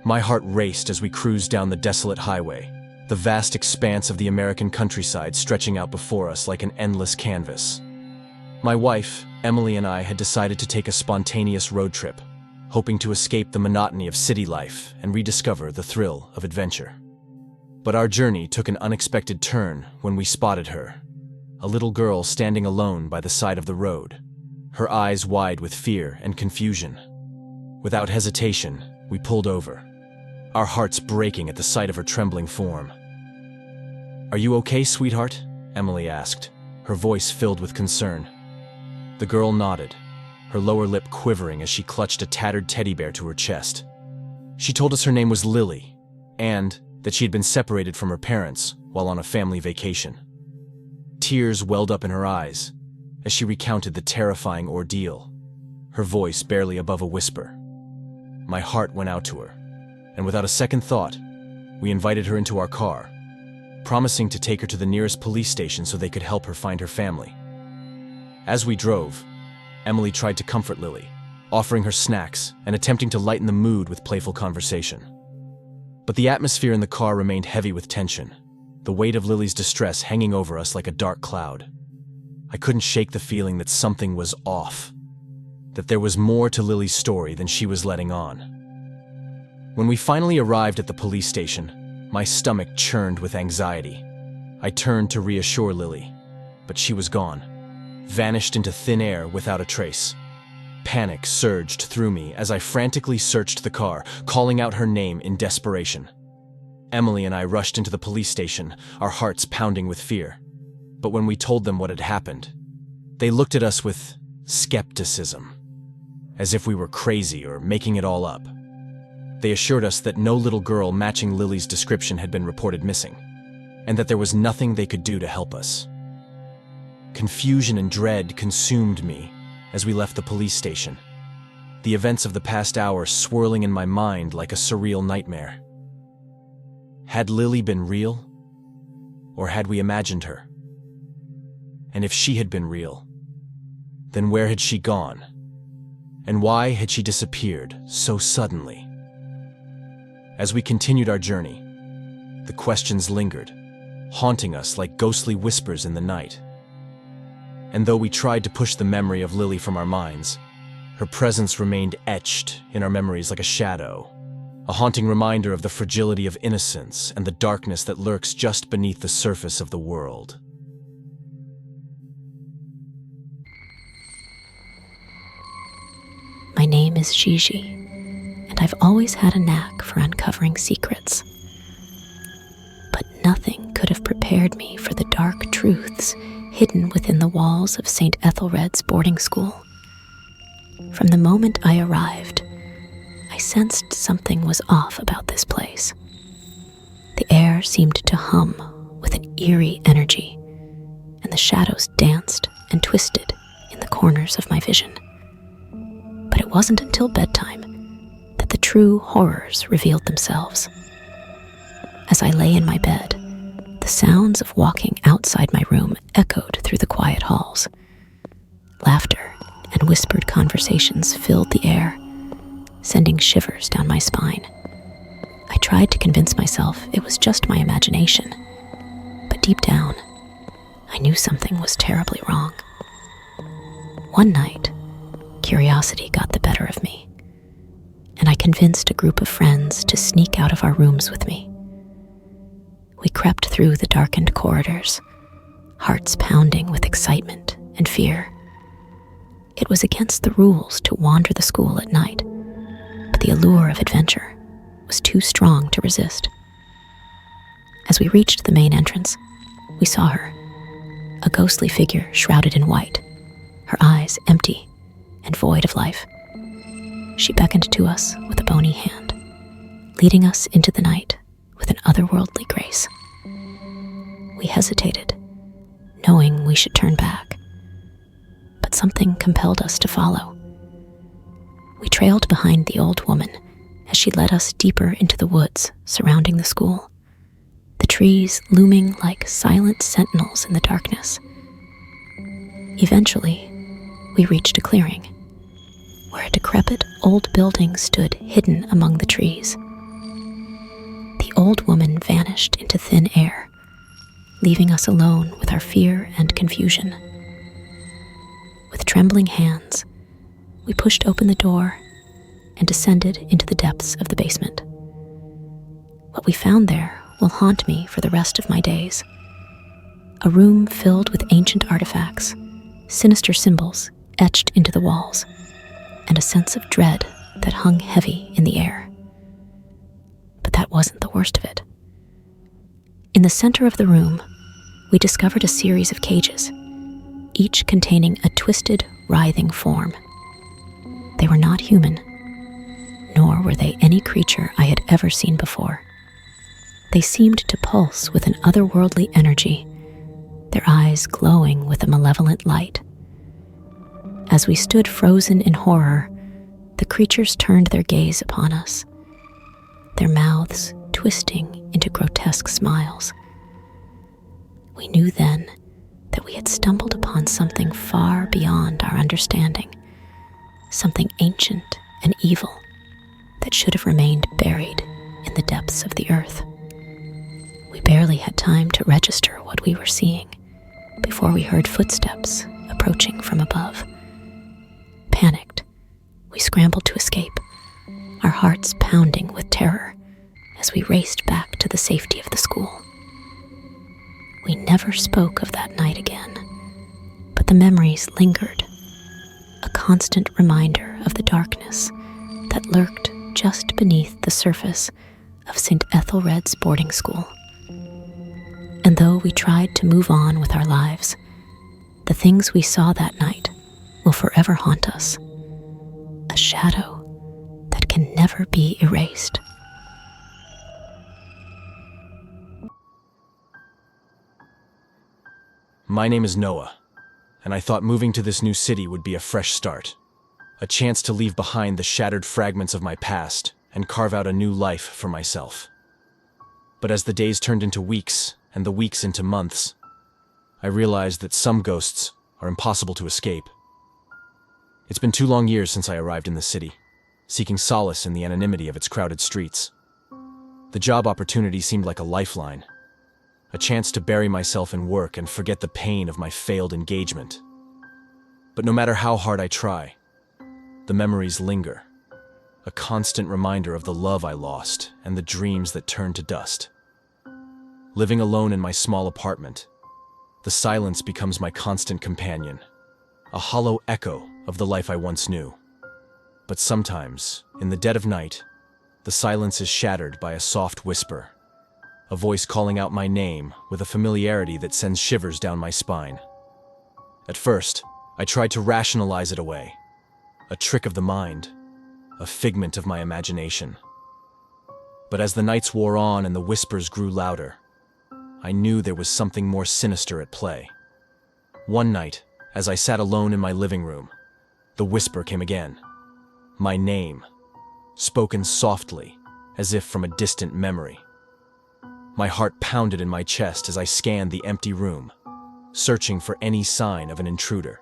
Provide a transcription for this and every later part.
My heart raced as we cruised down the desolate highway, the vast expanse of the American countryside stretching out before us like an endless canvas. My wife, Emily, and I had decided to take a spontaneous road trip, hoping to escape the monotony of city life and rediscover the thrill of adventure. But our journey took an unexpected turn when we spotted her, a little girl standing alone by the side of the road, her eyes wide with fear and confusion. Without hesitation, we pulled over, our hearts breaking at the sight of her trembling form. "Are you okay, sweetheart?" Emily asked, her voice filled with concern. The girl nodded, her lower lip quivering as she clutched a tattered teddy bear to her chest. She told us her name was Lily, and that she had been separated from her parents while on a family vacation. Tears welled up in her eyes as she recounted the terrifying ordeal, her voice barely above a whisper. My heart went out to her, and without a second thought, we invited her into our car, promising to take her to the nearest police station so they could help her find her family. As we drove, Emily tried to comfort Lily, offering her snacks and attempting to lighten the mood with playful conversation. But the atmosphere in the car remained heavy with tension, the weight of Lily's distress hanging over us like a dark cloud. I couldn't shake the feeling that something was off, that there was more to Lily's story than she was letting on. When we finally arrived at the police station, my stomach churned with anxiety. I turned to reassure Lily, but she was gone, vanished into thin air without a trace. Panic surged through me as I frantically searched the car, calling out her name in desperation. Emily and I rushed into the police station, our hearts pounding with fear. But when we told them what had happened, they looked at us with skepticism, as if we were crazy or making it all up. They assured us that no little girl matching Lily's description had been reported missing, and that there was nothing they could do to help us. Confusion and dread consumed me as we left the police station, the events of the past hour swirling in my mind like a surreal nightmare. Had Lily been real? Or had we imagined her? And if she had been real, then where had she gone? And why had she disappeared so suddenly? As we continued our journey, the questions lingered, haunting us like ghostly whispers in the night. And though we tried to push the memory of Lily from our minds, her presence remained etched in our memories like a shadow, a haunting reminder of the fragility of innocence and the darkness that lurks just beneath the surface of the world. My name is Gigi, and I've always had a knack for uncovering secrets. But nothing could have prepared me for the dark truths hidden within the walls of St. Ethelred's boarding school. From the moment I arrived, I sensed something was off about this place. The air seemed to hum with an eerie energy, and the shadows danced and twisted in the corners of my vision. But it wasn't until bedtime that the true horrors revealed themselves. As I lay in my bed, the sounds of walking outside my room echoed through the quiet halls. Laughter and whispered conversations filled the air, sending shivers down my spine. I tried to convince myself it was just my imagination, but deep down, I knew something was terribly wrong. One night, curiosity got the better of me, and I convinced a group of friends to sneak out of our rooms with me. We crept through the darkened corridors, hearts pounding with excitement and fear. It was against the rules to wander the school at night, but the allure of adventure was too strong to resist. As we reached the main entrance, we saw her, a ghostly figure shrouded in white, her eyes empty and void of life. She beckoned to us with a bony hand, leading us into the night with an otherworldly grace. We hesitated, knowing we should turn back, but something compelled us to follow. We trailed behind the old woman as she led us deeper into the woods surrounding the school, the trees looming like silent sentinels in the darkness. Eventually, we reached a clearing, where a decrepit old building stood hidden among the trees. old woman vanished into thin air, leaving us alone with our fear and confusion. With trembling hands, we pushed open the door and descended into the depths of the basement. What we found there will haunt me for the rest of my days. A room filled with ancient artifacts, sinister symbols etched into the walls, and a sense of dread that hung heavy in the air. But that wasn't the worst of it. In the center of the room, we discovered a series of cages, each containing a twisted, writhing form. They were not human, nor were they any creature I had ever seen before. They seemed to pulse with an otherworldly energy, their eyes glowing with a malevolent light. As we stood frozen in horror, the creatures turned their gaze upon us, their mouths twisting into grotesque smiles. We knew then that we had stumbled upon something far beyond our understanding, something ancient and evil that should have remained buried in the depths of the earth. We barely had time to register what we were seeing before we heard footsteps approaching from above. Panicked, we scrambled to escape, our hearts pounding with terror as we raced back to the safety of the school. We never spoke of that night again, but the memories lingered, a constant reminder of the darkness that lurked just beneath the surface of St. Ethelred's boarding school. And though we tried to move on with our lives, the things we saw that night will forever haunt us, a shadow that can never be erased. My name is Noah, and I thought moving to this new city would be a fresh start, a chance to leave behind the shattered fragments of my past and carve out a new life for myself. But as the days turned into weeks and the weeks into months, I realized that some ghosts are impossible to escape. It's been 2 long years since I arrived in the city, seeking solace in the anonymity of its crowded streets. The job opportunity seemed like a lifeline, a chance to bury myself in work and forget the pain of my failed engagement. But no matter how hard I try, the memories linger, a constant reminder of the love I lost and the dreams that turned to dust. Living alone in my small apartment, the silence becomes my constant companion, a hollow echo of the life I once knew. But sometimes, in the dead of night, the silence is shattered by a soft whisper, a voice calling out my name with a familiarity that sends shivers down my spine. At first, I tried to rationalize it away, a trick of the mind, a figment of my imagination. But as the nights wore on and the whispers grew louder, I knew there was something more sinister at play. One night, as I sat alone in my living room, the whisper came again. My name, spoken softly, as if from a distant memory. My heart pounded in my chest as I scanned the empty room, searching for any sign of an intruder.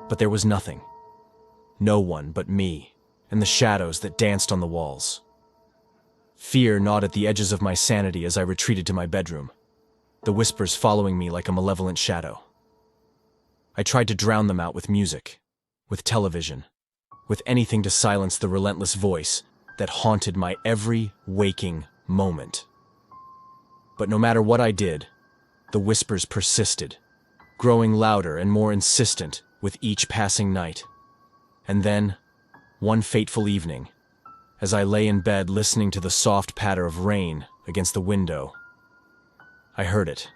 But there was nothing. No one but me and the shadows that danced on the walls. Fear gnawed at the edges of my sanity as I retreated to my bedroom, the whispers following me like a malevolent shadow. I tried to drown them out with music, with television, with anything to silence the relentless voice that haunted my every waking moment. But no matter what I did, the whispers persisted, growing louder and more insistent with each passing night. And then, one fateful evening, as I lay in bed listening to the soft patter of rain against the window, I heard it.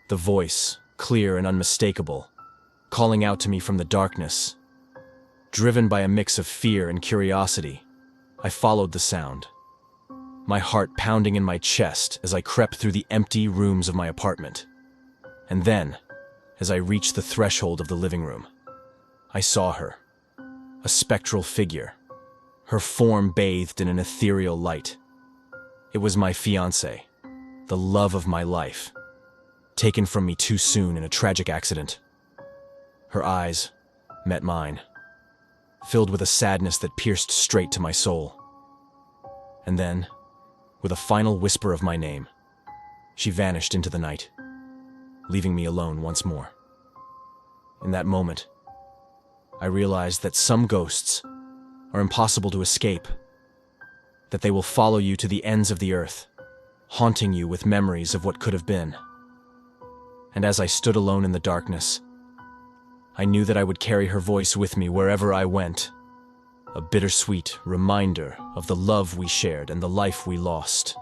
The voice, clear and unmistakable, calling out to me from the darkness. Driven by a mix of fear and curiosity, I followed the sound, my heart pounding in my chest as I crept through the empty rooms of my apartment. And then, as I reached the threshold of the living room, I saw her, a spectral figure, her form bathed in an ethereal light. It was my fiancée, the love of my life, taken from me too soon in a tragic accident. Her eyes met mine, filled with a sadness that pierced straight to my soul. And then, With a final whisper of my name, she vanished into the night, leaving me alone once more. In that moment, I realized that some ghosts are impossible to escape, that they will follow you to the ends of the earth, haunting you with memories of what could have been. And as I stood alone in the darkness, I knew that I would carry her voice with me wherever I went, a bittersweet reminder of the love we shared and the life we lost.